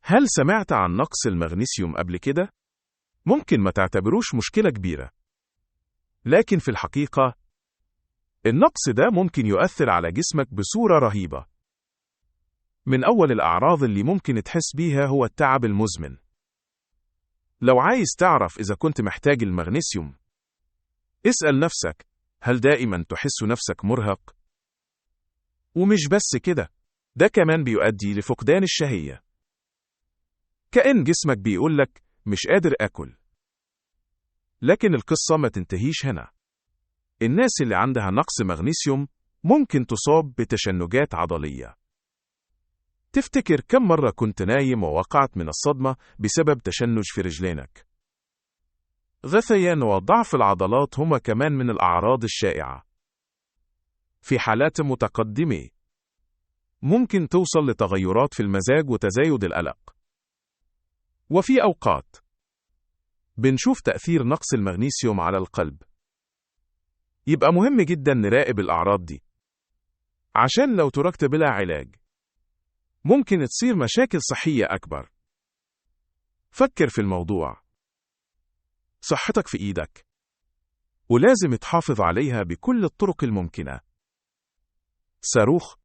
هل سمعت عن نقص المغنيسيوم قبل كده؟ ممكن ما تعتبروش مشكلة كبيرة، لكن في الحقيقة النقص ده ممكن يؤثر على جسمك بصورة رهيبة. من أول الأعراض اللي ممكن تحس بيها هو التعب المزمن. لو عايز تعرف إذا كنت محتاج المغنيسيوم، اسأل نفسك: هل دائما تحس نفسك مرهق؟ ومش بس كده، ده كمان بيؤدي لفقدان الشهية، كأن جسمك بيقولك مش قادر أكل. لكن القصة ما تنتهيش هنا. الناس اللي عندها نقص مغنيسيوم ممكن تصاب بتشنجات عضلية. تفتكر كم مرة كنت نايم ووقعت من الصدمة بسبب تشنج في رجلينك؟ غثيان وضعف العضلات هما كمان من الأعراض الشائعة. في حالات متقدمة ممكن توصل لتغيرات في المزاج وتزايد القلق. وفي أوقات بنشوف تأثير نقص المغنيسيوم على القلب. يبقى مهم جدا نراقب الأعراض دي، عشان لو تركت بلا علاج ممكن تصير مشاكل صحية أكبر. فكر في الموضوع. صحتك في إيدك، ولازم تحافظ عليها بكل الطرق الممكنة. صاروخ